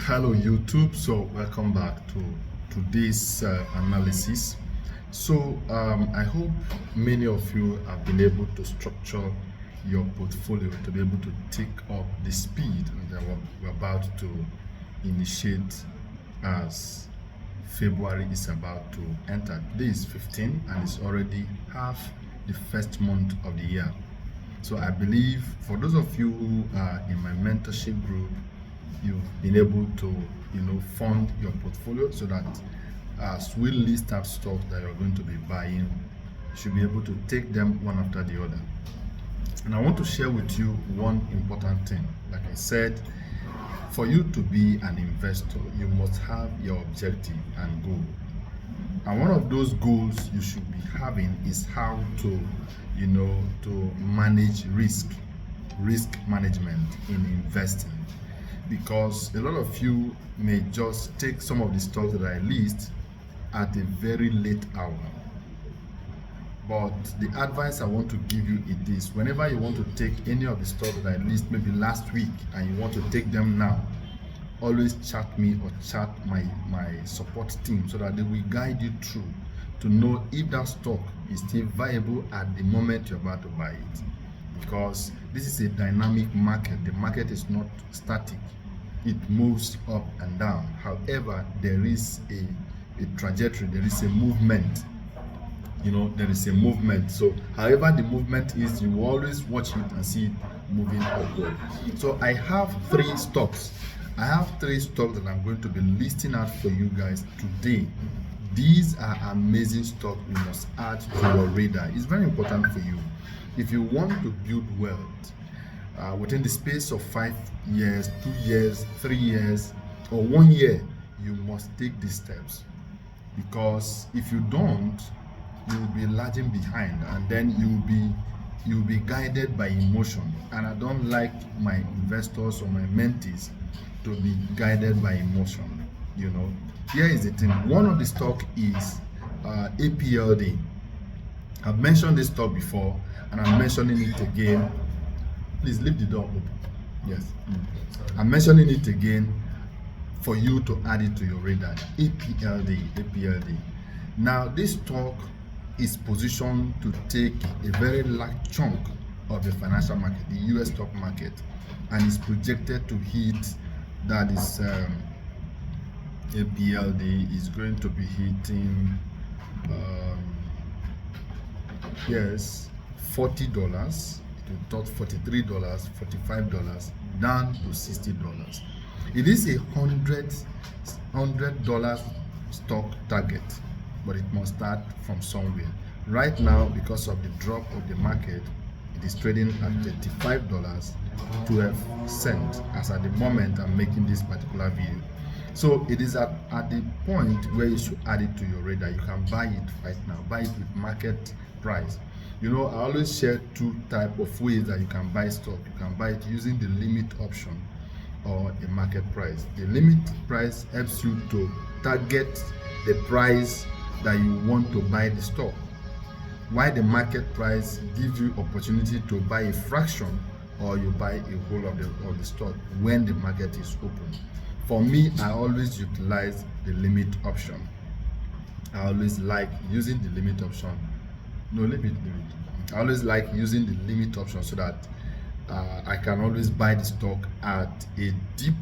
Hello YouTube, so welcome back to today's analysis. I hope many of you have been able to structure your portfolio to be able to take up the speed that we're about to initiate as February is about to enter. Today is 15 and it's already half the first month of the year. So I believe for those of you who are in my mentorship group, you've been able to, fund your portfolio so that as we list out stocks that you're going to be buying, you should be able to take them one after the other. And I want to share with you one important thing. Like I said, for you to be an investor, you must have your objective and goal. And one of those goals you should be having is how to, to manage risk management in investing. Because a lot of you may just take some of the stocks that I list at a very late hour. But the advice I want to give you is this: whenever you want to take any of the stocks that I list maybe last week and you want to take them now, always chat me or chat my support team so that they will guide you through to know if that stock is still viable at the moment you're about to buy it. Because this is a dynamic market. The market is not static. It moves up and down. However, there is a trajectory, there is a movement. There is a movement. So however the movement is, you will always watch it and see it moving upward. So I have three stocks that I'm going to be listing out for you guys today. These are amazing stocks you must add to your radar. It's very important for you. If you want to build wealth within the space of 5 years, 2 years, 3 years, or 1 year, you must take these steps. Because if you don't, you will be lagging behind, and then you'll be guided by emotion. And I don't like my investors or my mentees to be guided by emotion. Here is the thing. One of the stock is APLD. I've mentioned this stock before, and I'm mentioning it again. Please leave the door open. Yes. I'm mentioning it again for you to add it to your radar. APLD. Now, this stock is positioned to take a very large chunk of the financial market, the US stock market, and is projected to hit, that is APLD is going to be hitting yes, $40, to $43, $45, down to $60. It is a $100 stock target, but it must start from somewhere. Right now, because of the drop of the market, it is trading at $35.12 as at the moment I'm making this particular video. So it is at the point where you should add it to your radar. You can buy it right now. Buy it with market price. I always share two types of ways that you can buy stock. You can buy it using the limit option or a market price. The limit price helps you to target the price that you want to buy the stock, while the market price gives you opportunity to buy a fraction, or you buy a whole of the stock when the market is open. For me, I always utilize the limit option. I always like using the limit option. I always like using the limit option so that I can always buy the stock at a dip,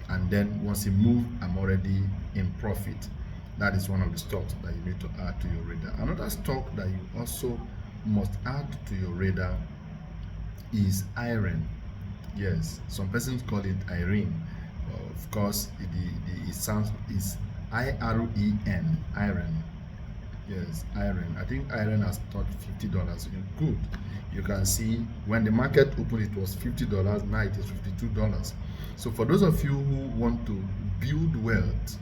and then once it moves, I'm already in profit. That is one of the stocks that you need to add to your radar. Another stock that you also must add to your radar is iron. Yes, some persons call it Irene. Of course, it sounds is IREN, iron. Yes, iron. I think iron has touched $50. Good. You can see when the market opened, it was $50. Now it is $52. So for those of you who want to build wealth,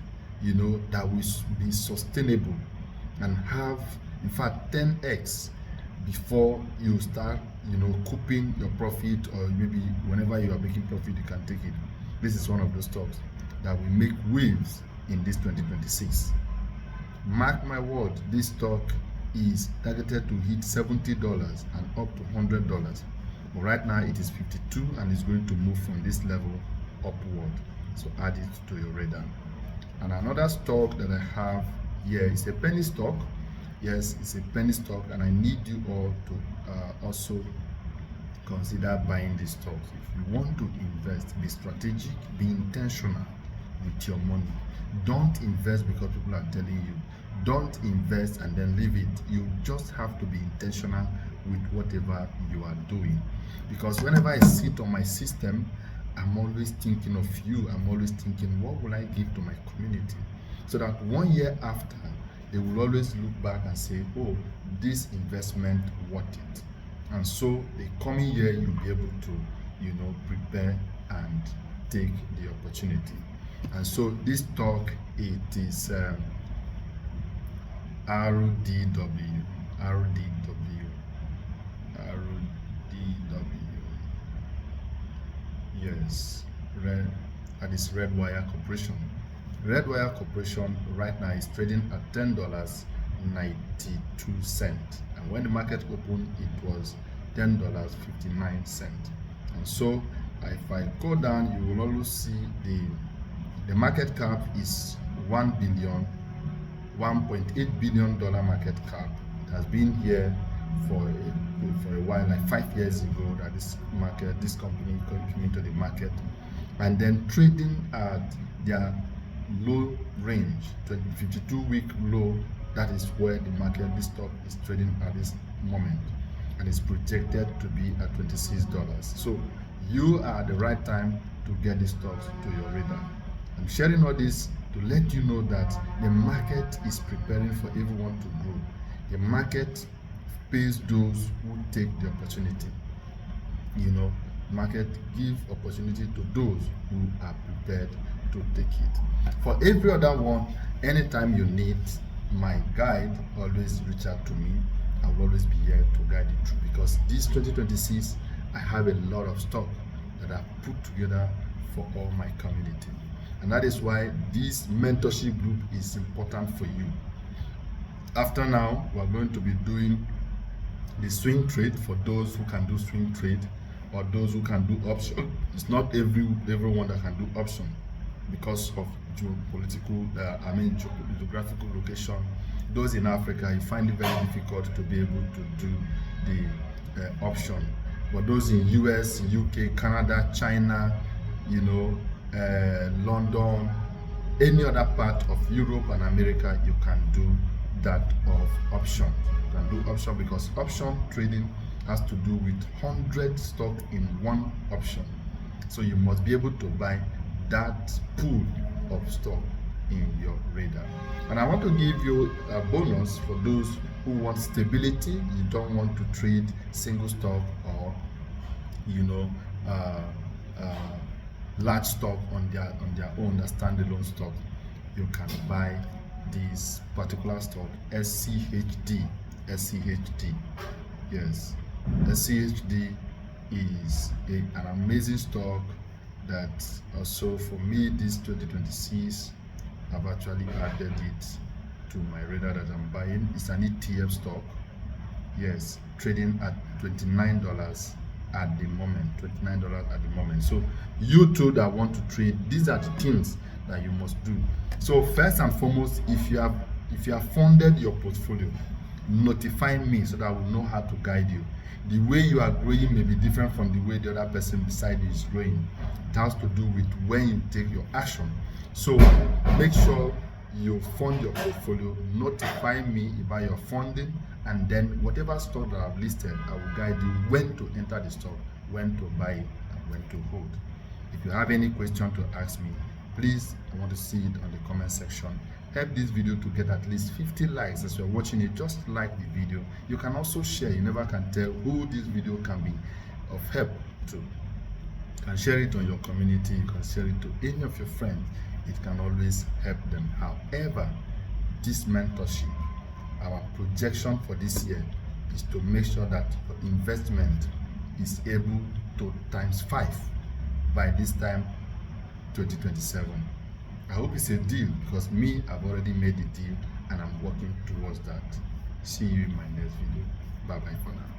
that will be sustainable and have, in fact, 10x before you start, couping your profit, or maybe whenever you are making profit, you can take it. This is one of those stocks that will make waves in this 2026. Mark my word, this stock is targeted to hit $70 and up to $100. But right now it is 52 and is going to move from this level upward. So add it to your radar. And another stock that I have here is a penny stock. Yes, it's a penny stock, and I need you all to also consider buying these stocks. If you want to invest, be strategic, be intentional with your money. Don't invest because people are telling you. Don't invest and then leave it. You just have to be intentional with whatever you are doing. Because whenever I sit on my system, I'm always thinking of you. I'm always thinking, what will I give to my community? So that 1 year after, they will always look back and say, oh, this investment worth it. And so the coming year, you'll be able to, prepare and take the opportunity. And so this stock, it is RDW. Yes, that is Redwire Corporation. Redwire Corporation right now is trading at $10.92, and when the market opened, it was $10.59. And so if I go down, you will always see the market cap is $1.8 billion market cap. It has been here for a while, like 5 years ago, that this company came into the market, and then trading at their low range, 52-week low. That is where this stock is trading at this moment, and it's projected to be at $26. So you are at the right time to get these stocks to your radar. I'm sharing all this to let you know that the market is preparing for everyone to grow. The market pays those who take the opportunity. Market give opportunity to those who are prepared to take it. For every other one, anytime you need my guide, always reach out to me. I will always be here to guide you through, because this 2026, I have a lot of stock that I've put together for all my community. And that is why this mentorship group is important for you. After now, we're going to be doing the swing trade for those who can do swing trade, or those who can do option. It's not everyone that can do option because of geographical location. Those in Africa, you find it very difficult to be able to do the option. But those in US, UK, Canada, China, London, any other part of Europe and America, you can do that of option. You can do option because option trading has to do with 100 stock in one option. So you must be able to buy that pool of stock in your radar. And I want to give you a bonus for those who want stability. You don't want to trade single stock or large stock on their own, a standalone stock. You can buy this particular stock, SCHD. Yes, SCHD is an amazing stock that also, for me, this 2026, I've actually added it to my radar that I'm buying. It's an ETF stock. Yes, trading at $29 at the moment. $29 at the moment. So you too that want to trade, these are the things that you must do. So first and foremost, if you have funded your portfolio, notify me so that I will know how to guide you. The way you are growing may be different from the way the other person beside you is growing. It has to do with when you take your action. So make sure you fund your portfolio, notify me about your funding, and then whatever stock that I've listed, I will guide you when to enter the stock, when to buy it, and when to hold. If you have any question to ask me, please, I want to see it on the comment section. Help this video to get at least 50 likes as you're watching it. Just like the video. You can also share. You never can tell who this video can be of help to. You can share it on your community. You can share it to any of your friends. It can always help them. However, this mentorship, our projection for this year is to make sure that your investment is able to ×5 by this time 2027. I hope it's a deal, because me, I've already made the deal and I'm working towards that. See you in my next video. Bye bye for now.